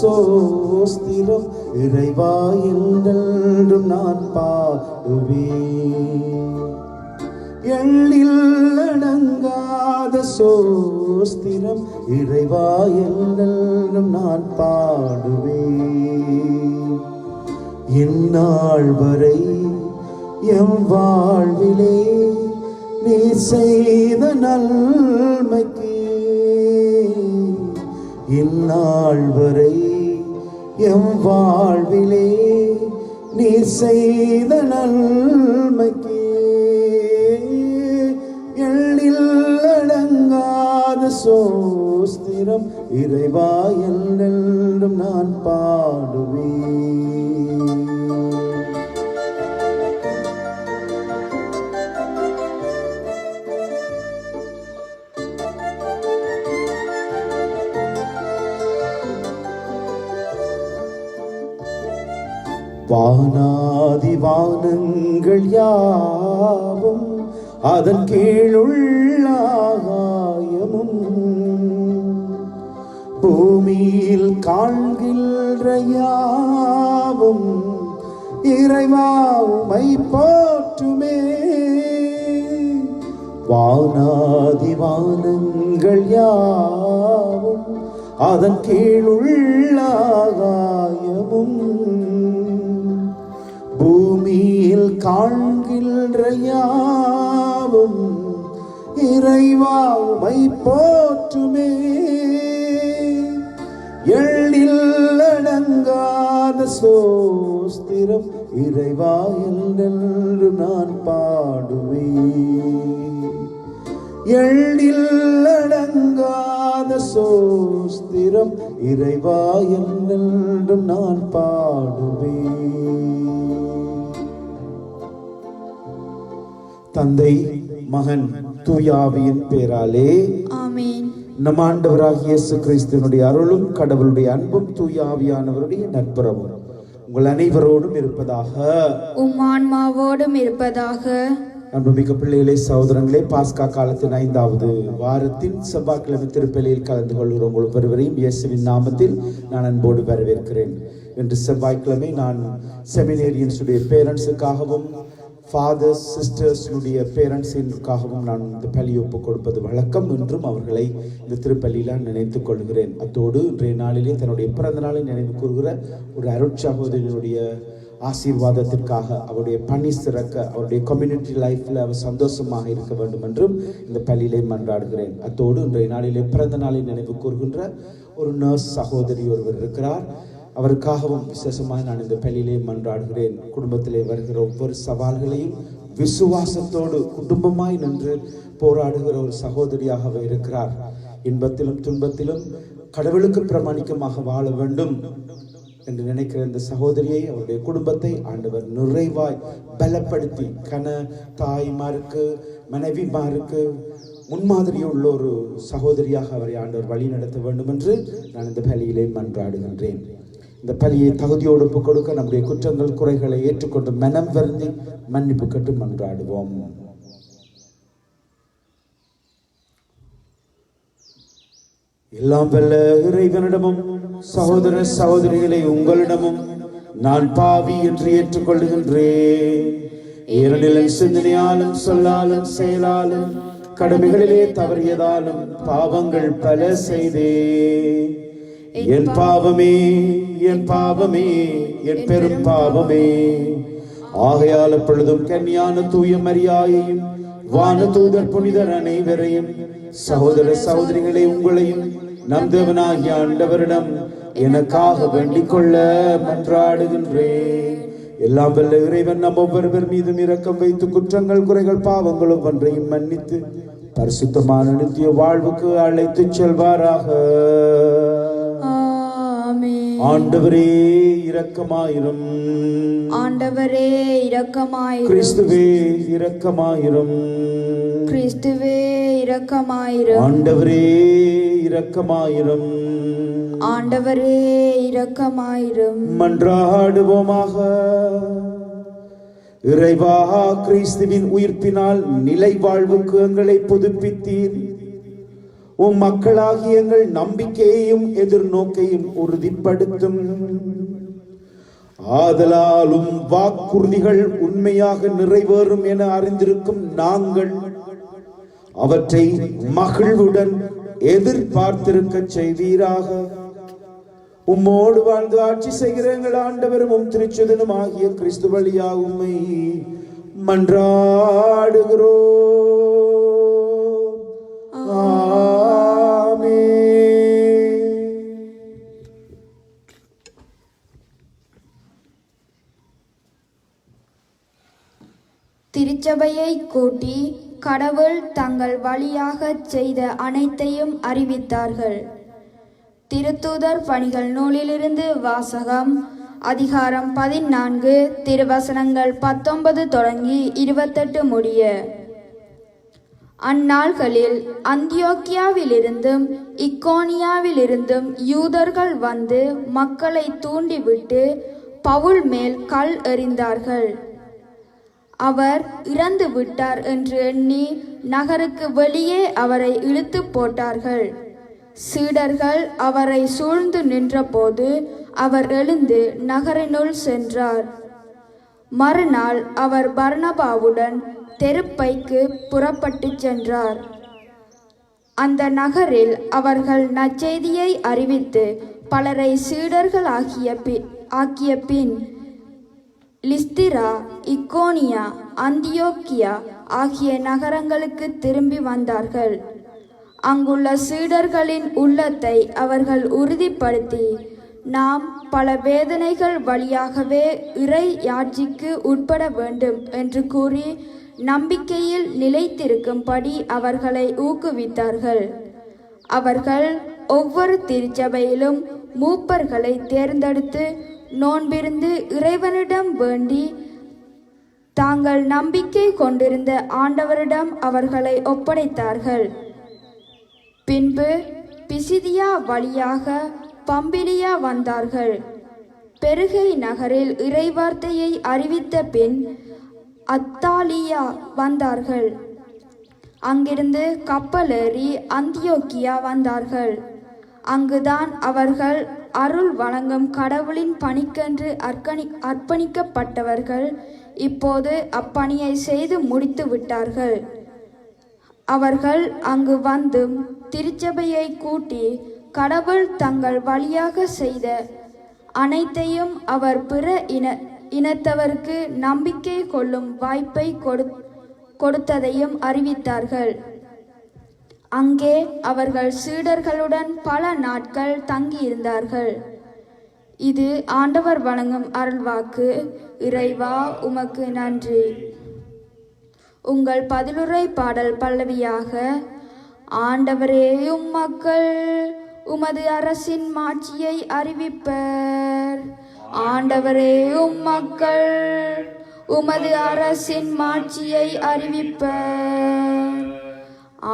சோஸ்திரம் இறைவா என்றென்றும் நான் பாடுவேன். எண்ணில் அடங்காத சோஸ்திரம் இறைவா என்றென்றும் நான் பாடுவேன். இந்நாள் வரை எம் வாழ்விலே நீ செய்த நன்மைக்கு, இந்நாள் வரை எம் வாழ்விலே நீ செய்த நன்மைக்கு எண்ணில் அடங்காத சோஸ்திரம் இறைவா என்றென்றும் நான் பாடுவேன். வானாதி வானங்கள் யாவும் அதன் கீழுள்ள ஆகாயமும் பூமியில் காண்கின்ற யாவும் இறைவா உம்மை போற்றுமே. வானாதி வானங்கள் யாவும் அதன் கீழுள்ள ஆகாயமும் பூமியில் காண்கின்ற யாவும் இறைவா உம்மை போற்றுமே. எண்ணில் அடங்காத சோஸ்திரம் இறைவா என்றென்று நான் பாடுவேன். எண்ணில் அடங்காத சோஸ்திரம் இறைவா என்றென்று நான் பாடுவேன். தந்தை மகன் தூயாவியின் பேராலே ஆமென். நம் ஆண்டவராகிய இயேசு கிறிஸ்துவினுடைய அருளும் கடவுளுடைய அன்பும் தூயாவியானவருடைய நட்புறவும் உங்கள் அனைவரோடும் இருப்பதாக, உம் ஆன்மாவோடும் இருப்பதாக. அன்புமிக்க பிள்ளைகளே, சகோதரங்களே, பாஸ்கா காலத்தின் 5வது வாரத்தின் செவ்வாய்க்கிழமை திருப்பலியில் கலந்து கொள்கிற உங்கள் ஒவ்வொருவரையும் இயேசுவின் நாமத்தில் நான் அன்போடு வரவேற்கிறேன். இன்று செவ்வாய்க்கிழமை நான் செமினேரியன்ஸுடைய பேரண்ட்ஸுக்காகவும் ஃபாதர்ஸ் சிஸ்டர்ஸுடைய பேரண்ட்ஸிற்காகவும் நான் இந்த பலி ஒப்பு கொடுப்பது வழக்கம். இன்றும் அவர்களை இந்த திருப்பலியில் நினைத்துக் கொள்கிறேன். அத்தோடு இன்றைய நாளிலே தன்னுடைய பிறந்த நாளை நினைவு கூறுகிற ஒரு அருட்சகோதரியினுடைய ஆசீர்வாதத்திற்காக, அவருடைய பணி சிறக்க, அவருடைய கம்யூனிட்டி லைஃப்பில் அவர் சந்தோஷமாக இருக்க வேண்டும் என்றும் இந்த பள்ளியிலே மன்றாடுகிறேன். அத்தோடு இன்றைய நாளிலே பிறந்த நாளை நினைவு கூறுகின்ற ஒரு நர்ஸ் சகோதரி ஒருவர் இருக்கிறார். அவருக்காகவும் விசேஷமாக நான் இந்த பள்ளியிலே மன்றாடுகிறேன். குடும்பத்திலே வருகிற ஒவ்வொரு சவால்களையும் விசுவாசத்தோடு குடும்பமாய் நின்று போராடுகிற ஒரு சகோதரியாக அவர் இருக்கிறார். இன்பத்திலும் துன்பத்திலும் கடவுளுக்கு பிரமாணிக்கமாக வாழ வேண்டும் என்று நினைக்கிற இந்த சகோதரியை, அவருடைய குடும்பத்தை ஆண்டவர் நிறைவாய் பலப்படுத்தி தாய்மாருக்கு மனைவிமாருக்கு முன்மாதிரியுள்ள ஒரு சகோதரியாக அவரை ஆண்டவர் வழி நடத்த வேண்டும் என்று நான் இந்த பலியிலே மன்றாடுகின்றேன். இந்த பலியை தகுதியோடு ஒப்புக் கொடுக்க நம்முடைய குற்றங்கள் குறைகளை ஏற்றுக்கொண்டு மனம் வருந்தி மன்னிப்பு கேட்டு மன்றாடுவோம். எல்லாம் வல்ல இறைவனிடமும் சகோதர சகோதரிகளை உங்களிடமும் நான் பாவி என்று ஏற்றுக்கொள்ளுகின்றேன். ஏனெனில் சிந்தனையாலும் சொல்லாலும் செயலாலும் கடமைகளிலே தவறியதாலும் பாவங்கள் பல செய்தேன். என் பாவமே, என் பாவமே, என் பெரும் பாவமே. ஆகையால் எப்பொழுதும் கன்னியான தூய மரியாயையும் வான தூதர் புனிதர் அனைவரையும் சகோதர சகோதரிகளை உங்களையும் நம் தேவனாகிய ஆண்டவரிடம் எனக்காக வேண்டிக் கொள்ள மன்றாடுகின்றேன். எல்லாம் வல்ல இறைவன் நம் ஒவ்வொருவர் மீதும் இரக்கம் வைத்து குற்றங்கள் குறைகள் பாவங்கள் ஒவ்வொன்றையும் மன்னித்து பரிசுத்தமான நித்திய வாழ்வுக்கு அழைத்து செல்வாராக. ஆண்டவரே இரக்கமாயிரும். ஆண்டவரே இரக்கமாயிரும். கிறிஸ்துவே இரக்கமாயிரும். கிறிஸ்துவே இரக்கமாயிரும். ஆண்டவரே இரக்கமாயிரும். ஆண்டவரே இரக்கமாயிரும். மன்றாடுவோமாக. இறைவா, கிறிஸ்துவின் உயிர்ப்பினால் நிலை வாழ்வுக்கு எங்களை புதுப்பித்தீர். உம் மக்களாகிய எங்கள் நம்பிக்கையையும் எதிர்நோக்கையும் உறுதிப்படுத்தும். ஆதலாலும் வாக்குறுதிகள் உண்மையாக நிறைவேறும் என அறிந்திருக்கும் நாங்கள் அவற்றை மகிழ்வுடன் எதிர்பார்த்திருக்க செய்வீராக. உம்மோடு வாழ்ந்து ஆட்சி செய்கிற எங்கள் ஆண்டவரும் உம் திருச்சுதனும் ஆகிய கிறிஸ்து வழியாக உம்மை மன்றாடுகிறோம். ஆமென். திருச்சபையை கூட்டி கடவுள் தங்கள் வழியாக செய்த அனைத்தையும் அறிவித்தார்கள். திருத்தூதர் பணிகள் நூலிலிருந்து வாசகம். அதிகாரம் 14, திருவசனங்கள் 19 தொடங்கி 28 முடிய. அந்நாள்களில் அந்தியோக்கியாவிலிருந்தும் இக்கோனியாவிலிருந்தும் யூதர்கள் வந்து மக்களை தூண்டிவிட்டு பவுல் மேல் கல் எறிந்தார்கள். அவர் இறந்து விட்டார் என்று எண்ணி நகருக்கு வெளியே அவரை இழுத்து போட்டார்கள். சீடர்கள் அவரை சூழ்ந்து நின்றபோது அவர் எழுந்து நகரினுள் சென்றார். மறுநாள் அவர் பர்னபாவுடன் தெருப்பைக்கு புறப்பட்டு சென்றார். அந்த நகரில் அவர்கள் நற்செய்தியை அறிவித்து பலரை சீடர்கள் ஆக்கிய பின் லிஸ்திரா, இக்கோனியா, அந்தியோக்கியா ஆகிய நகரங்களுக்கு திரும்பி வந்தார்கள். அங்குள்ள சீடர்களின் உள்ளத்தை அவர்கள் உறுதிப்படுத்தி, நாம் பல வேதனைகள் வழியாகவே இறை யாட்சிக்கு உட்பட வேண்டும் என்று கூறி நம்பிக்கையில் நிலைத்திருக்கும்படி அவர்களை ஊக்குவித்தார்கள். அவர்கள் ஒவ்வொரு திருச்சபையிலும் மூப்பர்களை தேர்ந்தெடுத்து நோன்பிருந்து இறைவனிடம் வேண்டி தாங்கள் நம்பிக்கை கொண்டிருந்த ஆண்டவரிடம் அவர்களை ஒப்படைத்தார்கள். பின்பு பிசிதியா வழியாக பம்பிலியா வந்தார்கள். பெருகை நகரில் இறைவார்த்தையை அறிவித்த பின் அத்தாலியா வந்தார்கள். அங்கிருந்து கப்பலேறி அந்தியோக்கியா வந்தார்கள். அங்குதான் அவர்கள் அருள் வழங்கும் கடவுளின் பணிக்கென்று அர்ப்பணிக்கப்பட்டவர்கள் இப்போது அப்பணியை செய்து முடித்து விட்டார்கள். அவர்கள் அங்கு வந்தும் திருச்சபையை கூட்டி கடவுள் தங்கள் வழியாக செய்த அனைத்தையும் அவர் பிற இனத்தவருக்கு நம்பிக்கை கொள்ளும் வாய்ப்பை கொடுத்ததையும் அறிவித்தார்கள். அங்கே அவர்கள் சீடர்களுடன் பல நாட்கள் தங்கியிருந்தார்கள். இது ஆண்டவர் வழங்கும் அருள்வாக்கு. இறைவா உமக்கு நன்றி. உங்கள் பதிலுரை பாடல் பல்லவியாக. ஆண்டவரே உம் மக்கள் உமது அரசின் மாட்சியை அறிவிப்பர். ஆண்டவரே உம் மக்கள் உமது அரசின் மாட்சியை அறிவிப்பர்.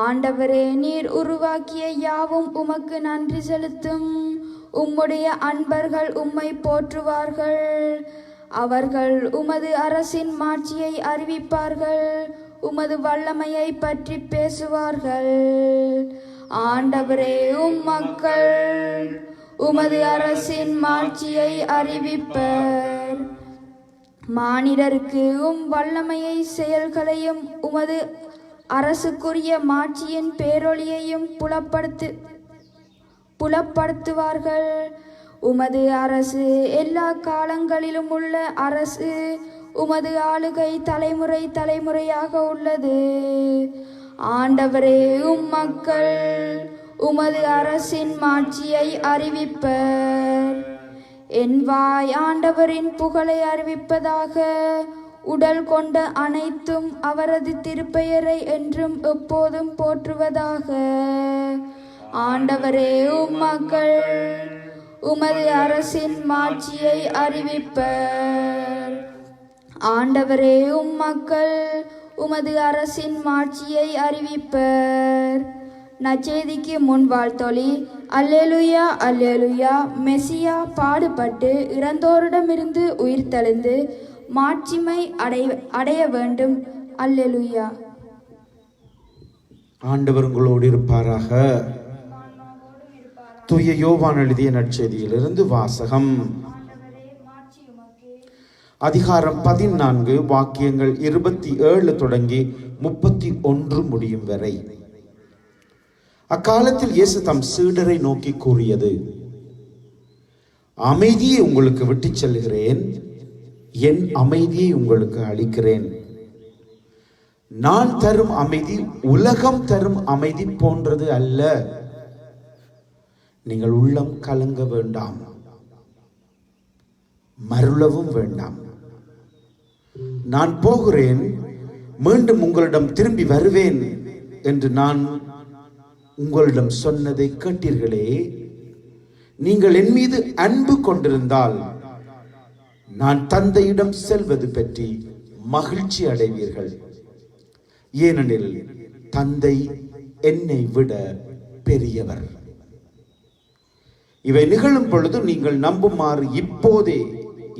ஆண்டவரே நீர் உருவாக்கிய யாவும் உமக்கு நன்றி செலுத்தும். உம்முடைய அன்பர்கள் உம்மை போற்றுவார்கள். அவர்கள் உமது அரசின் மாட்சியை அறிவிப்பார்கள். உமது வல்லமையை பற்றி பேசுவார்கள். ஆண்டவரே உம் மக்கள் உமது அரசின் மாட்சியை அறிவிப்பர். மானிடருக்கு உம் வல்லமையை செயல்களையும் உமது அரசுக்குரிய மாட்சியின் பேரொளியையும் புலப்படுத்துவார்கள். உமது அரசு எல்லா காலங்களிலும் உள்ள அரசு. உமது ஆளுகை தலைமுறை தலைமுறையாக உள்ளது. ஆண்டவரே உம் மக்கள் உமது அரசின் மாட்சியை அறிவிப்பர். என் வாய் ஆண்டவரின் புகழை அறிவிப்பதாக. உடல் கொண்ட அனைத்தும் அவரது திருப்பெயரை என்றும் எப்போதும் போற்றுவதாக. ஆண்டவரே உம் மக்கள் உமது அரசின் மாட்சியை அறிவிப்பர். ஆண்டவரே உம் மக்கள் உமது அரசின் மாட்சியை அறிவிப்பர். நற்செய்திக்கு முன் வாழ்த்தொலி. அல்லேலுயா அல்லேலுயா. மெசியா பாடுபட்டு இறந்தோரிடமிருந்து உயிர் தெழுந்து மாட்சிமை அடைய வேண்டும். அல்லேலுயா. ஆண்டவர் உங்களோடு இருப்பாராக. தூய யோவான் எழுதிய நற்செய்தியிலிருந்து வாசகம். அதிகாரம் 14 வாக்கியங்கள் 27 தொடங்கி 31 முடியும் வரை. அக்காலத்தில் இயேசு தம் சீடரை நோக்கி கூறியது, அமைதியை உங்களுக்கு விட்டுச் செல்கிறேன், என் அமைதியை உங்களுக்கு அளிக்கிறேன். நான் தரும் அமைதி உலகம் தரும் அமைதி போன்றது அல்ல. நீங்கள் உள்ளம் கலங்க வேண்டாம், மருளவும் வேண்டாம். நான் போகிறேன், மீண்டும் உங்களிடம் திரும்பி வருவேன் என்று நான் உங்களிடம் சொன்னதை கேட்டீர்களே. நீங்கள் என் மீது அன்பு கொண்டிருந்தால் நான் தந்தையிடம் செல்வது பற்றி மகிழ்ச்சி அடைவீர்கள். ஏனெனில் தந்தை என்னை விட பெரியவர். இவை நிகழும் பொழுது நீங்கள் நம்புமாறு இப்போதே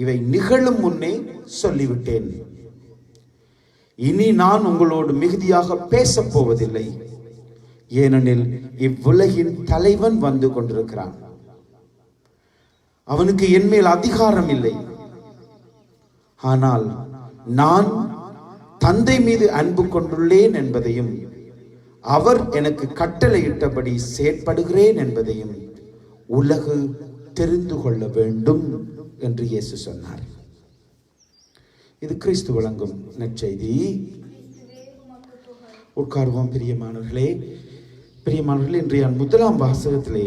இவை நிகழும் முன்னே சொல்லிவிட்டேன். இனி நான் உங்களோடு மிகுதியாக பேசப் போவதில்லை, ஏனெனில் இவ்வுலகின் தலைவன் வந்து கொண்டிருக்கிறான். அவனுக்கு என் மேல் அதிகாரம் இல்லை. ஆனால் நான் தந்தை மீது அன்பு கொண்டுள்ளேன் என்பதையும் அவர் எனக்கு கட்டளையிட்டபடி செயற்படுகிறேன் என்பதையும் உலகு தெரிந்து கொள்ள வேண்டும் என்று இயேசு சொன்னார். இது கிறிஸ்து வழங்கும் நற்செய்தி. உட்கார்வோம். பிரியமானவர்களே, இன்றைய முதலாம் வாசகத்திலே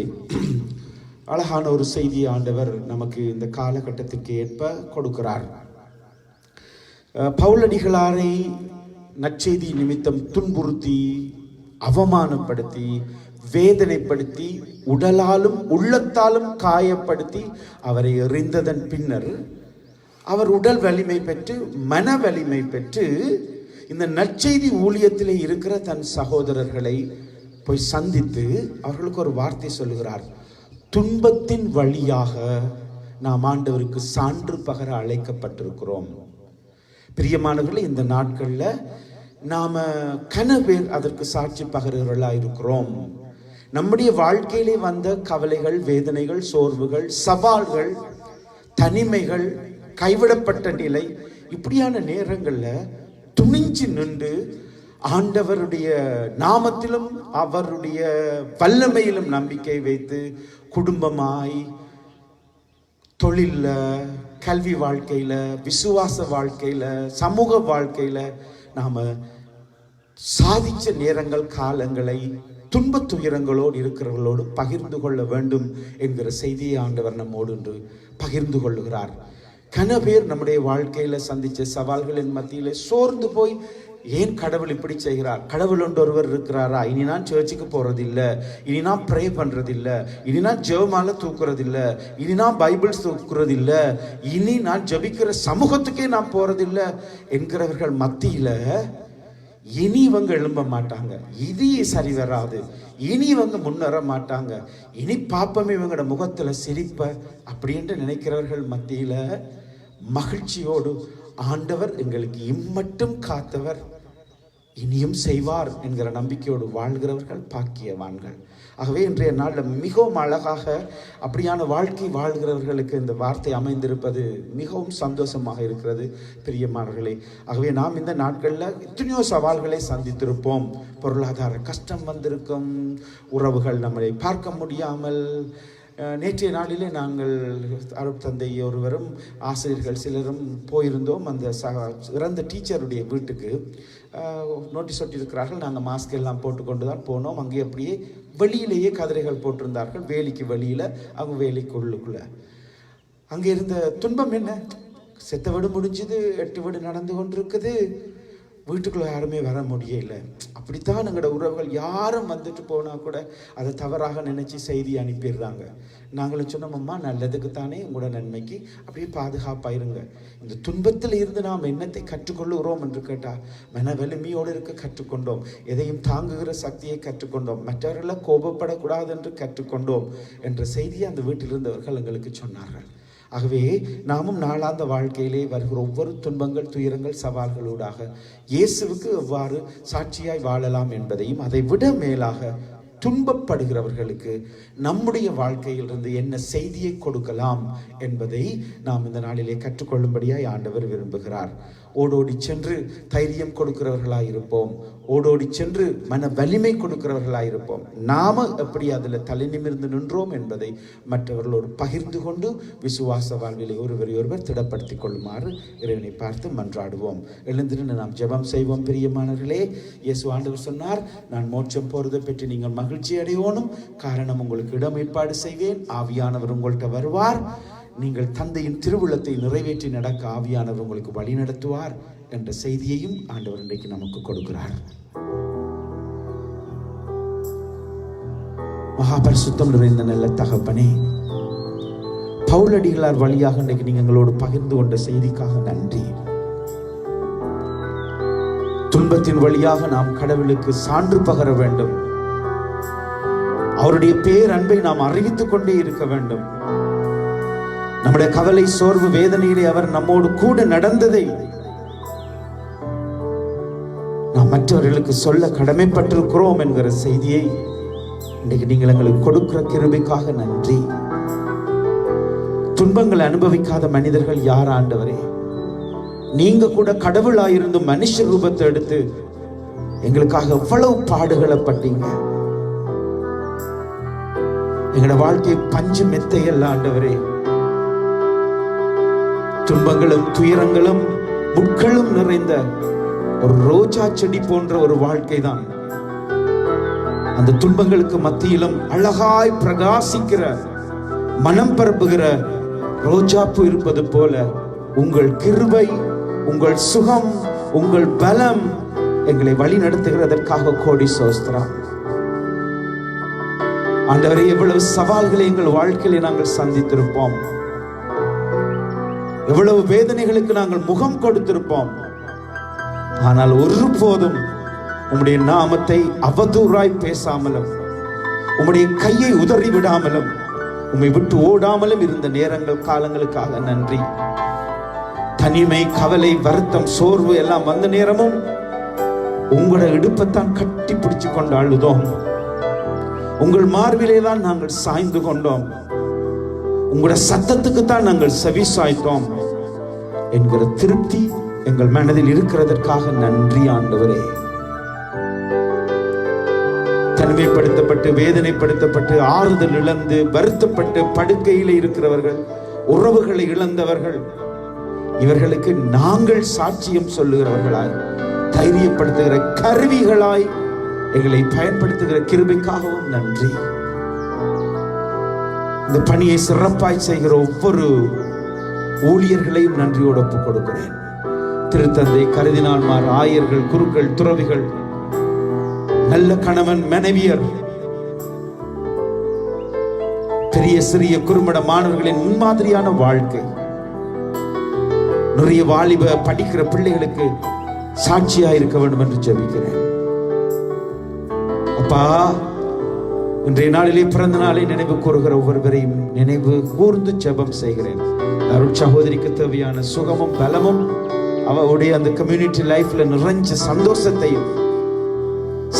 அழகான ஒரு செய்தி ஆண்டவர் நமக்கு இந்த காலகட்டத்திற்கு ஏற்ப கொடுக்கிறார். பவுலடிகளாரை நற்செய்தி நிமித்தம் துன்புறுத்தி, அவமானப்படுத்தி, வேதனைப்படுத்தி, உடலாலும் உள்ளத்தாலும் காயப்படுத்தி அவரை எறிந்ததன் பின்னர் அவர் உடல் வலிமை பெற்று மன வலிமை பெற்று இந்த நற்செய்தி ஊழியத்திலே இருக்கிற தன் சகோதரர்களை போய் சந்தித்து அவர்களுக்கு ஒரு வார்த்தை சொல்லுகிறார். துன்பத்தின் வழியாக நாம் ஆண்டவருக்கு சான்று பகர அழைக்கப்பட்டிருக்கிறோம். பிரியமானவர்களே, இந்த நாட்களில் நாம கனவேர் அதற்கு சாட்சி பகருகிறவர்களாக இருக்கிறோம். நம்முடைய வாழ்க்கையிலே வந்த கவலைகள், வேதனைகள், சோர்வுகள், சவால்கள், தனிமைகள், கைவிடப்பட்ட நிலை, இப்படியான நேரங்களில் துணிஞ்சு நின்று ஆண்டவருடைய நாமத்திலும் அவருடைய வல்லமையிலும் நம்பிக்கை வைத்து குடும்பமாய், தொழில்ல, கல்வி வாழ்க்கையில, விசுவாச வாழ்க்கையில, சமூக வாழ்க்கையில நாம சாதிச்ச நேரங்கள், காலங்களை துன்பத் துயரங்களோடு இருக்கிறவர்களோடு பகிர்ந்து கொள்ள வேண்டும் என்கிற செய்தியை ஆண்டவர் நம்மோடு இன்று பகிர்ந்து கொள்ளுகிறார். கன பேர் நம்முடைய வாழ்க்கையில சந்திச்ச சவால்களின் மத்தியில சோர்ந்து போய், ஏன் கடவுள் இப்படி செய்கிறார்? கடவுள் ஒருவர் இருக்கிறாரா? இனி நான் சர்ச்சுக்கு போறதில்லை, இனி நான் ப்ரே பண்றதில்லை, இனி நான் ஜெபமால தூக்குறதில்லை, இனி நான் பைபிள்ஸ் தூக்குறதில்லை, இனி நான் ஜபிக்கிற சமூகத்துக்கே நான் போறதில்லை என்கிறவர்கள் மத்தியில இனி இவங்க எழும்ப மாட்டாங்க, இது சரி வராது, இனி இவங்க முன்னேற மாட்டாங்க, இனி பாப்பமே இவங்களோட முகத்துல சிரிப்ப அப்படின்ட்டு நினைக்கிறவர்கள் மத்தியில மகிழ்ச்சியோடு ஆண்டவர் எங்களுக்கு இம்மட்டும் காத்தவர் இனியும் செய்வார் என்கிற நம்பிக்கையோடு வாழ்கிறவர்கள் பாக்கியவான்கள். ஆகவே இன்றைய நாளில் மிகவும் அழகாக அப்படியான வாழ்க்கை வாழ்கிறவர்களுக்கு இந்த வார்த்தை அமைந்திருப்பது மிகவும் சந்தோஷமாக இருக்கிறது பிரியமானவர்களே. ஆகவே நாம் இந்த நாட்களில் எத்தனையோ சவால்களை சந்தித்திருப்போம். பொருளாதார கஷ்டம் வந்திருக்கும், உறவுகள் நம்மளை பார்க்க முடியாமல். நேற்றைய நாளிலே நாங்கள் அருட்தந்தை ஒருவரும் ஆசிரியர்கள் சிலரும் போயிருந்தோம். அந்த இறந்த டீச்சருடைய வீட்டுக்கு நோட்டீஸ் ஒட்டியிருக்கிறார்கள். நாங்கள் மாஸ்க் எல்லாம் போட்டுக்கொண்டு தான் போனோம். அங்கே அப்படியே வெளியிலேயே கதிரைகள் போட்டிருந்தார்கள், வேலிக்கு வெளியில், அவங்க வேலிக்குள்ளுக்குள்ளே. அங்கே இருந்த துன்பம் என்ன? செத்த வீடு முடிஞ்சுது, 8 வீடு நடந்து கொண்டிருக்குது, வீட்டுக்குள்ளே யாருமே வர முடியல. அப்படித்தான் எங்களோட உறவுகள் யாரும் வந்துட்டு போனால் கூட அதை தவறாக நினச்சி செய்தி அனுப்பிடுறாங்க. நாங்களும் சொன்னோம், அம்மா நல்லதுக்கு தானே, உங்களோட நன்மைக்கு, அப்படியே பாதுகாப்பாயிருங்க. இந்த துன்பத்தில் இருந்து நாம் என்னத்தை கற்றுக்கொள்ளுகிறோம் என்று கேட்டால், மன வலிமையோடு இருக்க கற்றுக்கொண்டோம், எதையும் தாங்குகிற சக்தியை கற்றுக்கொண்டோம், மற்றவர்களை கோபப்படக்கூடாது என்று கற்றுக்கொண்டோம் என்ற செய்தியை அந்த வீட்டில் இருந்தவர்கள் எங்களுக்கு சொன்னார்கள். ஆகவே நாமும் நாளாந்த வாழ்க்கையிலே வருகிற ஒவ்வொரு துன்பங்கள், துயரங்கள், சவால்களூடாக இயேசுவுக்கு எவ்வாறு சாட்சியாய் வாழலாம் என்பதையும், அதை விட மேலாக துன்பப்படுகிறவர்களுக்கு நம்முடைய வாழ்க்கையிலிருந்து என்ன செய்தியை கொடுக்கலாம் என்பதை நாம் இந்த நாளிலே கற்றுக்கொள்ளும்படியாய் ஆண்டவர் விரும்புகிறார். ஓடோடி சென்று தைரியம் கொடுக்கிறவர்களாய் இருப்போம். ஓடோடி சென்று மன வலிமை கொடுக்கிறவர்களாய் இருப்போம். நாம எப்படி அதில் தலை நிமிர்ந்து நின்றோம் என்பதை மற்றவர்களோடு பகிர்ந்து கொண்டு விசுவாச வாழ்விலே ஒருவரை ஒருவர் திடப்படுத்திக் கொள்ளுமாறு இறைவனை பார்த்து மன்றாடுவோம். எழுந்திருந்து நாம் ஜெபம் செய்வோம். பிரியமானவர்களே, இயேசு ஆண்டவர் சொன்னார், நான் மோட்சம் போறதை பற்றி நீங்கள் மகிழ்ச்சி அடையோனும், காரணம் உங்களுக்கு இடம் ஏற்பாடு செய்வேன். ஆவியானவர் உங்கள்கிட்ட வருவார். நீங்கள் தந்தையின் திருவுள்ளத்தை நிறைவேற்றி நடக்க ஆவியானவர் உங்களுக்கு வழி நடத்துவார் என்ற செய்தியையும் ஆண்டவர் இன்றைக்கு நமக்கு கொடுக்கிறார். மகாபரிசுத்தம் நிறைந்த நல்ல தகப்பனே, பவுலடிகளார் வழியாக இன்றைக்கு நீங்கள் எங்களோடு பகிர்ந்து கொண்ட செய்திக்காக நன்றி. துன்பத்தின் வழியாக நாம் கடவுளுக்கு சான்று பகர வேண்டும். அவருடைய பேரன்பை நாம் அறிவித்துக் கொண்டே இருக்க வேண்டும். நம்முடைய கவலை, சோர்வு, வேதனையிலே அவர் நம்மோடு கூட நடந்ததை நாம் மற்றவர்களுக்கு சொல்ல கடமைப்பட்டிருக்கிறோம் என்கிற செய்தியை இன்றைக்கு நீங்கள் எங்களுக்கு கொடுக்கிற கிருபைக்காக நன்றி. துன்பங்களை அனுபவிக்காத மனிதர்கள் யார் ஆண்டவரே? நீங்க கூட கடவுளாயிருந்து மனுஷ ரூபத்தை எடுத்து எங்களுக்காக எவ்வளவு பாடுகளை பட்டீங்க. எங்களோட வாழ்க்கை பஞ்சு மெத்தையல்ல ஆண்டவரே. துன்பங்களும் துயரங்களும் முட்களும் நிறைந்த ஒரு ரோஜா செடி போன்ற ஒரு வாழ்க்கை தான். அந்த துன்பங்களுக்கு மத்தியிலும் அழகாய் பிரகாசிக்கிற, மனம் பரப்புகிற ரோஜாப்பூ இருப்பது போல உங்கள் கிருபை, உங்கள் சுகம், உங்கள் பலம் எங்களை வழி நடத்துகிறதற்காக கோடி சோஸ்திரம். ஆண்டவரே, எவ்வளவு சவால்களை எங்கள் வாழ்க்கையிலே நாங்கள் சந்தித்திருப்போம். எவ்வளவு வேதனைகளுக்கு நாங்கள் முகம் கொடுத்திருப்போம். ஆனால் ஒருபோதும் உம்முடைய நாமத்தை அவதூறாய் பேசாமலும், உம்முடைய கையை உதறி விடாமலும், உம்மை விட்டு ஓடாமலும் இருந்த நேரங்கள், காலங்களுக்காக நன்றி. தனிமை, கவலை, வருத்தம், சோர்வு எல்லாம் வந்த நேரமும் உங்களோட இடுப்பைத்தான் கட்டி பிடிச்சு கொண்டு அழுதோம். உங்கள் மார்பிலே தான் நாங்கள் சாய்ந்து கொண்டோம். உங்களோட சத்தத்துக்கு தான் நாங்கள் செவி சாய்த்தோம் என்கிற திருப்தி எங்கள் மனதில் இருக்கிறதற்காக நன்றி ஆண்டவரே. தனிமைப்படுத்தப்பட்டு, வேதனைப்படுத்தப்பட்டு, ஆறுதல் இழந்து, வருத்தப்பட்டு படுக்கையில் இருக்கிறவர்கள், உறவுகளை இழந்தவர்கள், இவர்களுக்கு நாங்கள் சாட்சியம் சொல்லுகிறவர்களாய், தைரியப்படுத்துகிற கருவிகளாய் எங்களை பயன்படுத்துகிற கிருபைக்காகவும் நன்றி. இந்த பணியை சிறப்பாய் செய்கிற ஒவ்வொரு ஊழியர்களையும் நன்றியோடு ஒப்புக் கொடுக்கிறேன். திருத்தந்தை, கருதினால்மார், ஆயர்கள், குருக்கள், துறவிகள், நல்ல கணவன், மனைவியர், பெரிய சிறிய குறும்பட மாணவர்களின் முன்மாதிரியான வாழ்க்கை, நிறைய வாலிப படிக்கிற பிள்ளைகளுக்கு சாட்சியா இருக்க வேண்டும் என்று ஜெபிக்கிறேன். அப்பா, இன்றைய நாளிலே பிறந்த நாளை நினைவு கூறுகிற ஒவ்வொருவரையும் நினைவு கூர்ந்து ஜெபம் செய்கிறேன். அருள் சகோதரிக்கு தேவையான சுகமும் பலமும், அவருடைய அந்த கம்யூனிட்டி லைஃப்ல நிறைஞ்ச சந்தோஷத்தையும்,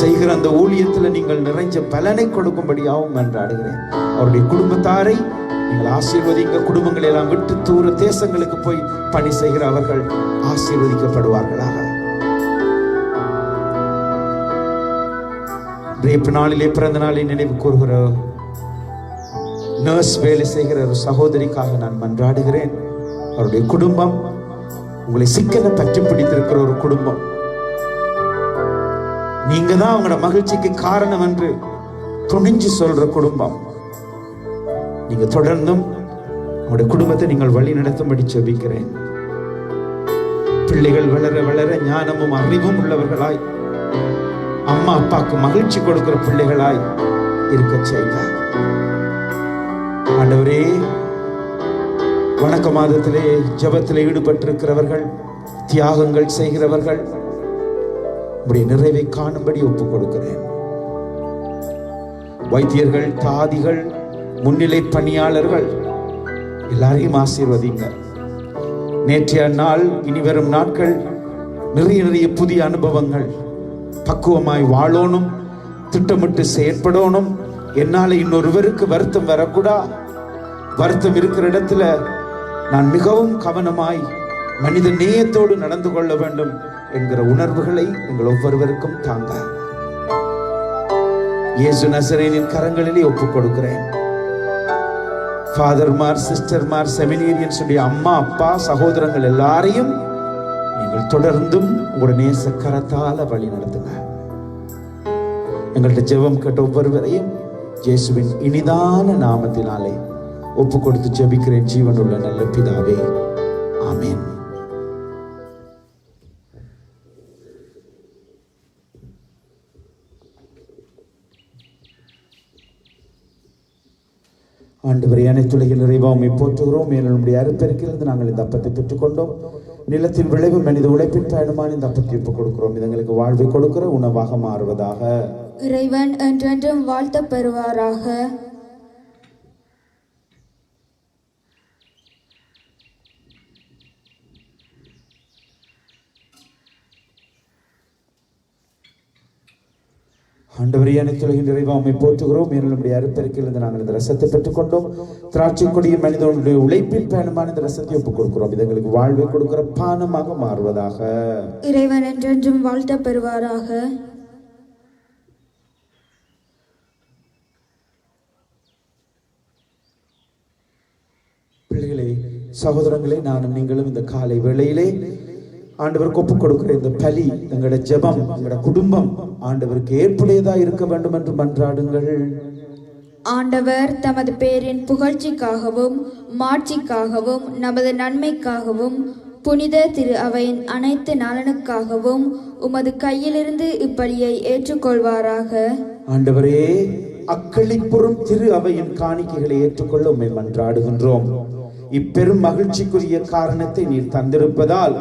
செய்கிற அந்த ஊழியத்தில் நீங்கள் நிறைஞ்ச பலனை கொடுக்கும்படியாகவும் மன்றாடுகிறேன். அவருடைய குடும்பத்தாரை நீங்கள் ஆசீர்வதிங்க. குடும்பங்களை எல்லாம் விட்டு தூர தேசங்களுக்கு போய் பணி செய்கிற அவர்கள் ஆசீர்வதிக்கப்படுவார்களாக. நாளிலே பிறந்த நாளை நினைவு கூறுகிற நர்ஸ் வேலை செய்கிற ஒரு சகோதரிக்காக நான் மன்றாடுகிறேன். அவருடைய குடும்பம் உங்களை சிக்கன பற்றி பிடித்திருக்கிற ஒரு குடும்பம். நீங்க தான் அவங்களோட மகிழ்ச்சிக்கு காரணம் என்று துணிஞ்சு சொல்ற குடும்பம். நீங்க தொடர்ந்தும் உங்களுடைய குடும்பத்தை நீங்கள் வழி நடத்தும்படி ஜெபிக்கிறேன். பிள்ளைகள் வளர வளர ஞானமும் அறிவும் உள்ளவர்களாய், அம்மா அப்பாவுக்கு மகிழ்ச்சி கொடுக்கிற பிள்ளைகளாய் இருக்க செய்க. ஆண்டவரே, வணக்க மாதத்திலே ஜெபத்திலே ஈடுபட்டிருக்கிறவர்கள், தியாகங்கள் செய்கிறவர்கள், உம்முடைய நிறைவை காணும்படி ஒப்புக் கொடுக்கிறேன். வைத்தியர்கள், தாதிகள், முன்னிலை பணியாளர்கள், எல்லாரையும் ஆசீர்வதிங்க. நேற்றைய நாள், இனி வரும் நாட்கள் நிறைய புதிய அனுபவங்கள். பக்குவமாய் வாழணும், திட்டமிட்டு செயற்படணும். என்னால இன்னொருவருக்கு வருத்தம் வரக்கூடா. வருத்தம் இருக்கிற இடத்துல நான் மிகவும் கவனமாய் மனித நேயத்தோடு நடந்து கொள்ள வேண்டும் என்கிற உணர்வுகளை எங்கள் ஒவ்வொருவருக்கும் தாங்க இயேசு நசரேனின் கரங்களிலே ஒப்புக் கொடுக்கிறேன். ஃபாதர்மார், சிஸ்டர்மார், செமினேரியன்ஸ் உடைய அம்மா, அப்பா, சகோதரங்கள் எல்லாரையும் நீங்கள் தொடர்ந்தும் உங்களுடைய நேச கரத்தால வழி நடத்துங்க. எங்கள்கிட்ட ஜெபம் கேட்ட ஒவ்வொருவரையும் இயேசுவின் இனிதான நாமத்தினாலே ஒப்பு கொடுத்து ஜெபிக்கிறேன் ஜீவனுள்ள நல்ல பிதாவே, ஆமென். ஆண்டவரே, அனைத்துலகில் நிறைவா உம்மை போற்றுகிறோம். மேலும் நம்முடைய அருப்பெருக்கிலிருந்து நாங்கள் இந்த அப்பத்தை பெற்றுக்கொண்டோம். நிலத்தின் விளைவு மனித உழைப்பின் பயணமான இந்த அப்பத்தை ஒப்புக் கொடுக்கிறோம். இது எங்களுக்கு வாழ்வை கொடுக்கிற உணவாக மாறுவதாக. இறைவன் என்றென்றும் வாழ்த்த பெறுவாராக. ஆண்டவரே, அனைத்துலகின் நிறைவா உம்மை போற்றுகிறோம். மேலும் நம்முடைய அருப்பெருக்கிலிருந்து நாங்கள் இந்த ரசத்தை பெற்றுக்கொண்டோம். திராட்சை கொடிய மனிதனுடைய உழைப்பின் பயணமான இந்த ரசத்தை ஒப்புக் கொடுக்கிறோம். இது எங்களுக்கு வாழ்வை கொடுக்கிற பானமாக மாறுவதாக. இறைவன் என்றென்றும் வாழ்த்த பெறுவாராக. பிள்ளைகளே, சகோதரங்களே, நானும் நீங்களும் இந்த காலை வேளையிலே ஆண்டவருக்கு ஒப்புக் கொடுக்கிற இந்த பலி, எங்களோட ஜெபம், எங்களோட குடும்பம் ஆண்டவருக்கு ஏற்புடையதா இருக்க வேண்டும் என்று மன்றாடுங்கள். ஆண்டவர் தமது பேரின் புகழ்ச்சிக்காகவும் மாட்சிக்காகவும் நமது நன்மைக்காகவும் புனித திரு அவையின் அனைத்து நலனுக்காகவும் உமது கையிலிருந்து இப்பலியை ஏற்றுக்கொள்வாராக. ஆண்டவரே, அக்களிப்புறும் திரு அவையின் காணிக்கைகளை ஏற்றுக்கொள்ள உம்மை மன்றாடுகின்றோம். இப்பெரும் மகிழ்ச்சிக்குரிய காரணத்தை நீர் தந்திருப்பதால்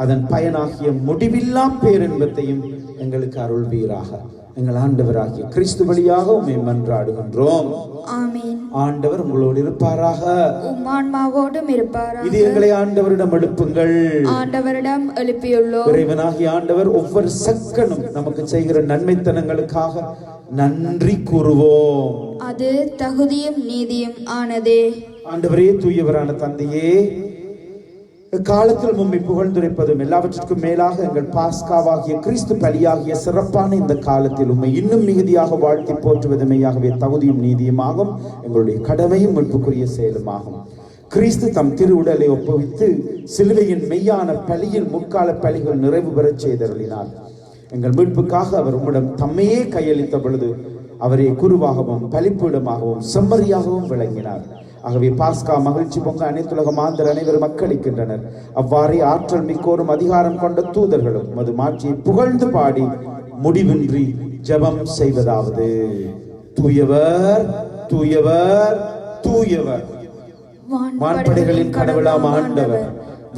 அதன் பயனாகிய முடிவில்லா பேரின்பத்தையும் எங்களுக்கு அருள்வீராக. எங்கள் ஆண்டவராகிய கிறிஸ்து வழியாக உம்மை மன்றாடுகின்றோம். ஆமென். ஆண்டவர் உங்களோடு இருப்பாராக, உம் ஆன்மாவோடும் இருப்பாராக. இது எங்களை ஆண்டவரிடம் எழுப்புங்கள். ஆண்டவரிடம் எழுப்பியுள்ளோம். இறைவனாகிய ஆண்டவர் ஒவ்வொரு சக்கனும் நமக்கு செய்கிற நன்மைத்தனங்களுக்காக நன்றி கூறுவோம். அது தகுதியும் நீதியும் ஆனதே. ஆண்டவரே, தூயவரான தந்தையே, காலத்தில் உம்மை புகழ்ந்துரைப்பதும் எல்லாவற்றிற்கும் மேலாக எங்கள் பாஸ்காவாகிய கிறிஸ்து பலியாகிய சிறப்பான இந்த காலத்தில் உம்மை இன்னும் மிகுதியாக வாழ்த்தி போற்றுவதுமையாகவே தகுதியும் நீதியுமாகும். எங்களுடைய கடமையும் மீட்புக்குரிய செயலுமாகும். கிறிஸ்து தம் திரு உடலை ஒப்புவித்து சிலுவையின் மெய்யான பலியில் முக்கால பலிகள் நிறைவு பெறச் செய்தருளினார். எங்கள் மீட்புக்காக அவர் உம்மிடம் தம்மையே கையளித்த பொழுது அவரே குருவாகவும் பலிப்பீடமாகவும் செம்மறியாகவும் விளங்கினார். ஆகவே பாஸ்கா மகிழ்ச்சி பொங்க அனைத்துலக மாந்தர் அனைவரும் மக்களிக்கின்றனர். அவ்வாறே ஆற்றல் மிக்கோரும் அதிகாரம் கொண்ட தூதர்களும் மது மாட்சியை புகழ்ந்து பாடி முடிவின்றி ஜெபம் செய்வதாவது: தூயவர் தூயவர் தூயவர், வான்படைகளின் கடவுளாம் ஆண்டவர்,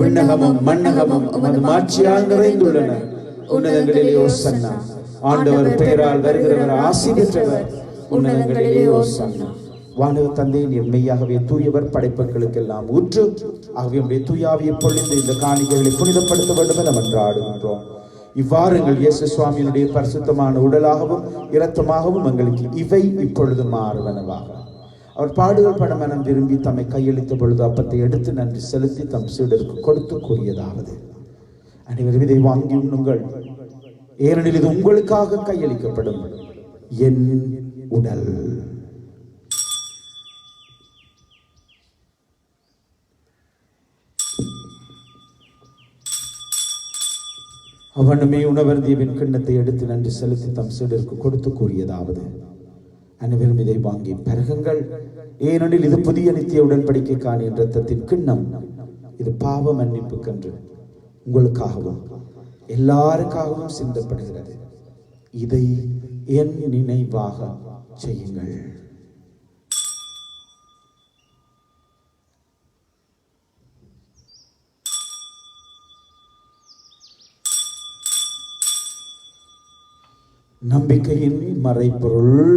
விண்ணகமும் மண்ணகமும் உமது மாட்சியால் நிறைந்துள்ளன. உன்னதங்களிலே ஓசன்னா. ஆண்டவர் பெயரால் வருகிறவர் ஆசி பெற்றவர். உன்னதங்களிலே ஓசன்னா. வானக தந்தை, நீர் மெய்யாகவே தூயவர், படைப்புகளுக்கெல்லாம் ஊற்று. ஆகவே உம்முடைய தூயாவியை பொழிந்து இந்த காணிக்கைகளை புனிதப்படுத்த வேண்டும் என மன்றாடுகின்றோம். இவ்வாறு எங்கள் இயேசு சுவாமியினுடைய பரிசுத்தமான உடலாகவும் இரத்தமாகவும் எங்களுக்கு இவை இப்பொழுது மாறுவனவாக. அவர் பாடுகள் படமனம் விரும்பி தம்மை கையளித்த பொழுது அப்பத்தை எடுத்து நன்றி செலுத்தி தம் சீடருக்கு கொடுத்து கூறியதாவது: அனைவரும் இதை வாங்கி உண்ணுங்கள், ஏனெனில் இது உங்களுக்காக கையளிக்கப்படும் என் உடல். அவனுமே உணவருந்தியவின் கிண்ணத்தை எடுத்து நன்றி செலுத்தி தம் சீடருக்கு கொடுத்து கூறியதாவது: அனைவரும் இதை வாங்கி பருகுங்கள், ஏனெனில் இது புதிய நித்திய உடன்படிக்கைக்கான என் இரத்தத்தின் கிண்ணம். இது பாவ மன்னிப்புக்கென்று உங்களுக்காகவும் எல்லாருக்காகவும் சிந்தப்படுகிறது. இதை என் நினைவாக செய்யுங்கள். நம்பிக்கையின் மறைபொருள்.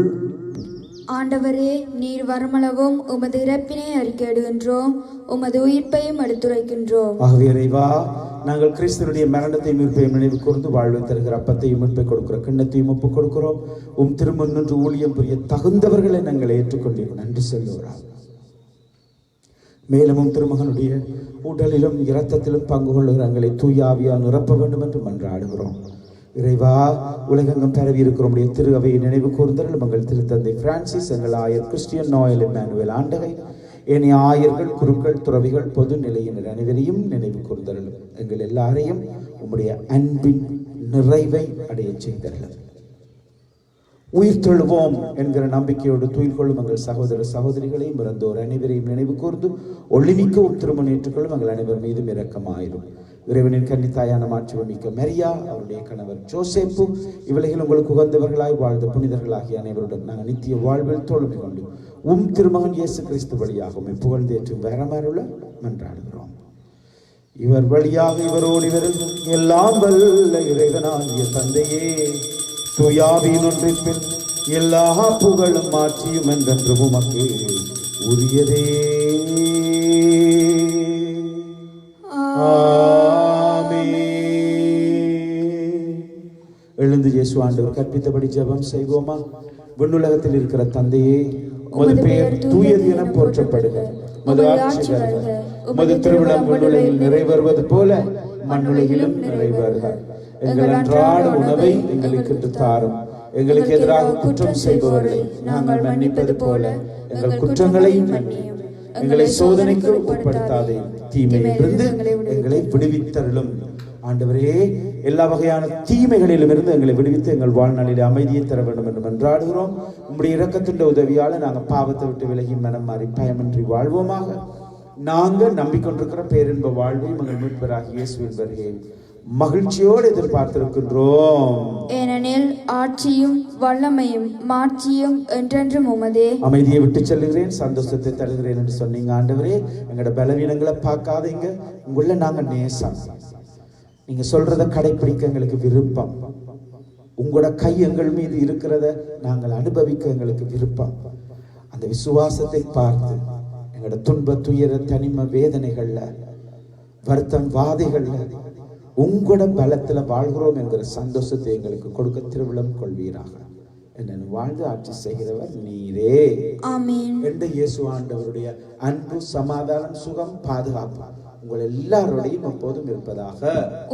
ஆண்டவரே, நீர் வருமளவும் உமது இறப்பினை அறிக்கையிடுகின்றோம், உமது உயிர்ப்பையும் எடுத்துரைக்கின்றோம். ஆகவே இறைவா, நாங்கள் கிறிஸ்துவனுடைய மரணத்தையும் உயிர்ப்பையும் நினைவு கூர்ந்து வாழ்வை தருகிற அப்பத்தையும் மீட்பை கொடுக்கிற கிண்ணத்தையும் ஒப்புக் கொடுக்கிறோம். திருமண் நின்று ஊழியம் புரிய தகுந்தவர்களை நாங்கள் ஏற்றுக்கொண்டீர்கள். நன்றி சொல்லுகிறார். மேலும் திருமகனுடைய உடலிலும் இரத்தத்திலும் பங்கு கொள்ளுகிற எங்களை தூயாவியால் நிரப்ப வேண்டும் என்று மன்றாடுகிறோம். இறைவா, உலகெங்கும் பரவி இருக்கிற திரு அவையை நினைவு கூர்ந்தல் எங்கள் திருத்தந்தை பிரான்சிஸ், எங்கள் ஆயர் கிறிஸ்டியன் நோயல் எம்மானுவேல் ஆண்டகை, ஏனைய ஆயர்கள், குருக்கள், துறவிகள், பொது நிலையினர் அனைவரையும் நினைவு கூர்ந்தருளும். எங்கள் எல்லாரையும் உம்முடைய அன்பின் நிறைவை அடைய செய்தருளும். உயிர் தெழுவோம் என்கிற நம்பிக்கையோடு துயில் கொள்ளும் எங்கள் சகோதர சகோதரிகளையும் இறந்தோர் அனைவரையும் நினைவு கூர்ந்து ஒளிமிக்கவும் திருமணம் ஏற்றுக்கொள்ளும் எங்கள் அனைவர் மீதும் இரக்கமாயிரும். இறைவனின் கன்னித்தாயான மாட்சிமிக்க மரியா, அவருடைய கணவர் ஜோசேப்பு, இவ்வுலகில் உங்களுக்கு உகந்தவர்களாய் வாழ்ந்த புனிதர்களாகிய அனைவருடன் நாங்கள் நித்திய வாழ்வில் தோழமை கொண்டு திருமகன் இயேசு கிறிஸ்து வழியாக உம்மை புகழ்ந்தேற்றும் வேறமாறுள்ள மன்றாடுகிறோம். இவர் வழியாக இவரோடு இவரில் எல்லாம் வல்ல இறைவனாகிய தந்தையே, தூயாவின் ஒன்றிப்பில் எல்லா புகழும் மாற்றியும் என்றென்று உமக்கு உரியதே. எழுந்து இயேசு ஆண்டவர் கற்பித்தபடி ஜெபம் செய்வோமா? விண்ணுலகத்தில் இருக்கிற தந்தையே, உமது பெயர் தூயது என போற்றப்படுக. உமது ஆட்சி வருக. உமது திருவிழம் விண்ணுலகில் நிறைவேறுவது போல மண்ணுலகிலும் நிறைவேறுக. எங்கள் அன்றாட உணவை எங்களுக்கு தாரும். எங்களுக்கு எதிராக குற்றம் செய்பவர்களை நாங்கள் மன்னிப்பது போல எங்கள் குற்றங்களையும் மன்னியும். எங்களை சோதனைக்கு உட்படுத்தாதே, தீமையிலிருந்து எங்களை விடுவித்தருளும். ஆண்டவரே, எல்லா வகையான தீமைகளிலும் இருந்து எங்களை விடுவித்து எங்கள் வாழ்நாளில் அமைதியை தர வேண்டும் என்று மன்றாடுகிறோம். உம்முடைய இரக்கத்தின் உதவியால நாங்கள் பாவத்தை விட்டு விலகி மனம் மாறி பயமின்றி வாழ்வோமாக. நாங்கள் நம்பிக்கொண்டிருக்கிற பேரின்ப வாழ்வையும் எங்கள் மீட்பராகிய இயேசுவின் வருகையை மகிழ்ச்சியோடு எதிர்பார்த்திருக்கின்றோம். ஏனெனில் ஆட்சியும் வல்லமையும் மாட்சியும் என்றென்றும் உமதே. அமைதியை விட்டு செல்லுகிறேன், சந்தோஷத்தை தருகிறேன் என்று சொன்னீங்க ஆண்டவரே. எங்களோட பலவீனங்களை பார்க்காதீங்க, உங்கள நாங்க நேசம். நீங்க சொல்றத கடைபிடிக்க எங்களுக்கு விருப்பம். உங்களோட கை எங்கள் மீது இருக்கிறத நாங்கள் அனுபவிக்க எங்களுக்கு விருப்பம். அந்த விசுவாசத்தை பார்த்து எங்களோட துன்ப, துயர, தனிம வேதனைகள்ல, வருத்தம், வாதைகள்ல உங்களோட பலத்துல வாழ்கிறோம் என்கிற சந்தோஷத்தை எங்களுக்கு கொடுக்க திருவிழம் கொள்வீராக. என்னன்னு வாழ்ந்து ஆட்சி செய்கிறவர் நீரே. ஆமென். என்ற இயேசு ஆண்டவருடைய அன்பு, சமாதானம், சுகம், பாதுகாப்பு உங்கள் எல்லாரோடையும் எப்போதும் இருப்பதாக.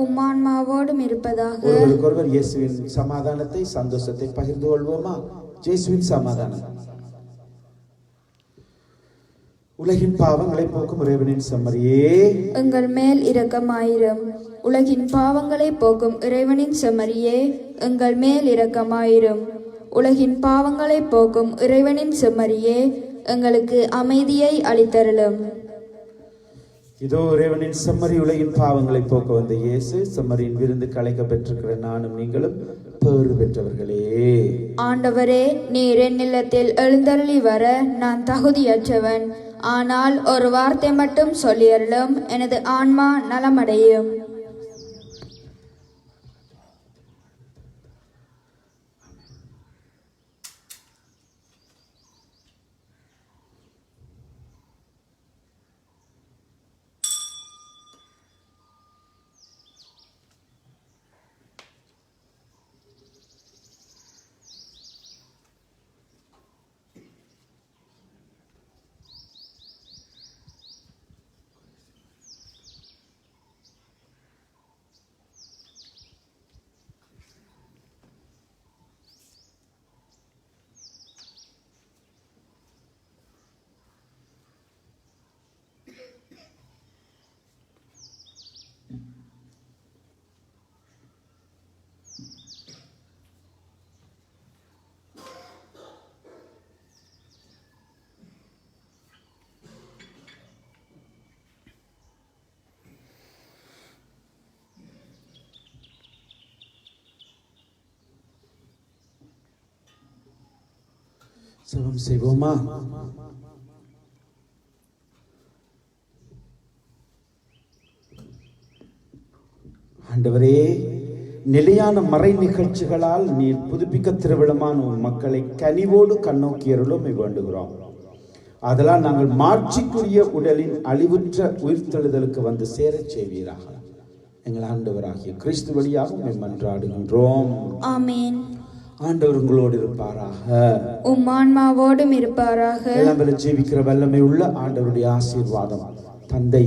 உம்மான்மாவோடும் இருப்பதாக. ஒருவருக்கொருவர் இயேசுவின் சமாதானத்தை, சந்தோஷத்தை பகிர்ந்து கொள்வோமா? இயேசுவின் சமாதானம். உலகின் பாவங்களை போக்கும் இறைவனின் செம்மறியே, எங்கள் மேல் இரக்கமாயிரும். உலகின் பாவங்களை போக்கும் இறைவனின் செம்மறியே, எங்கள் மேல் இரக்கமாயிரும். உலகின் பாவங்களை போக்கும் இறைவனின் செம்மறியே, எங்களுக்கு அமைதியை அளித்தருளும். இதோ இறைவனின் செம்மறி, உலகின் பாவங்களை போக்க வந்த இயேசு. செம்மறியின் விருந்து கலைக்க பெற்றிருக்கிற நானும் நீங்களும் பேறு பெற்றவர்களே. ஆண்டவரே, நீர் என் இல்லத்தில் எழுந்தருளி வர நான் தகுதியற்றவன். ஆனால் ஒரு வார்த்தை மட்டும் சொல்லியருளும், எனது ஆன்மா நலமடையும். ஜெபம் செய்வோமா? ஆண்டவரே, நிலையான மறை நிகழ்ச்சிகளால் நீர் புதுப்பிக்க திருவிழமான உன் மக்களை கனிவோடு கண்ணோக்கியருளும் வேண்டுகிறோம். அதெல்லாம் நாங்கள் மாட்சிக்குரிய உடலின் அழிவுற்ற உயிர்த்தெழுதலுக்கு வந்து சேரச் செய்வீராக. எங்கள் ஆண்டவராகிய கிறிஸ்து வழியாக மன்றாடுகின்றோம். ஆமென். ஆண்டவர் உங்களோடு இருப்பாராக, உம் ஆன்மாவோடும் இருப்பாராக. இளம்பெற ஜீவிக்கிற வல்லமை உள்ள ஆண்டவருடைய ஆசீர்வாதம் தந்தை,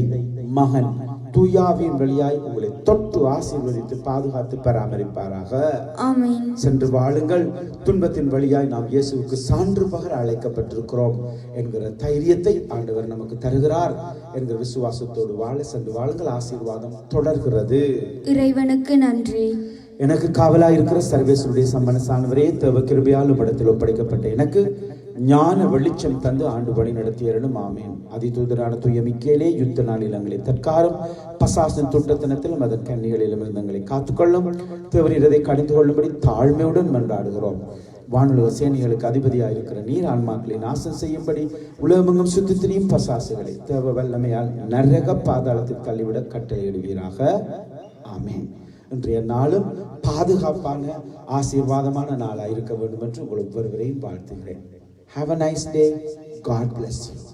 மகன், தூயாவின் வழியாய் உங்களை தொட்டு ஆசீர்வதித்து பாதுகாத்து பராமரிப்பாராக. ஆமென். சென்று வாழுங்கள். துன்பத்தின் வழியாய் நாம் இயேசுவுக்கு சான்று பகர அழைக்கப்பட்டிருக்கிறோம் என்கிற தைரியத்தை ஆண்டவர் நமக்கு தருகிறார் என்கிற விசுவாசத்தோடு வாழ சென்று வாழுங்கள். ஆசீர்வாதம் தொடர்கிறது. இறைவனுக்கு நன்றி. எனக்கு காவலாய் இருக்கிற சர்வேஸ்வருடைய சம்மனசானவரே, தேவ கிருபையால் படத்தில் ஒப்படைக்கப்பட்ட எனக்கு ஞான வெளிச்சம் தந்து ஆண்டு வழி நடத்தியரணும். ஆமேன். அதிதூதரான தூய மிக்கேலே யுத்த நாளில் எங்களை தற்காரம் பசாசின் துட்டத்தனத்திலும் அதன் கன்னிகளிலும் இருந்தங்களை காத்துக்கொள்ளும். தேவரீரதை கடிந்து கொள்ளும்படி தாழ்மையுடன் மன்றாடுகிறோம். வானுலக சேனைகளுக்கு அதிபதியாக இருக்கிற நீர் ஆன்மாக்களை நாசம் செய்யும்படி உலகமெங்கும் சுத்தித்திரியும் பசாசுகளை தேவ வல்லமையால் நரக பாதாளத்தில் தள்ளிவிட கட்டளையிடுவீராக. ஆமேன். இன்றைய நாளும் பாதுகாப்பான ஆசீர்வாதமான நாளாக இருக்க வேண்டும் என்று உங்கள் ஒவ்வொருவரையும் வாழ்த்துகிறேன். Have a nice day. God bless you.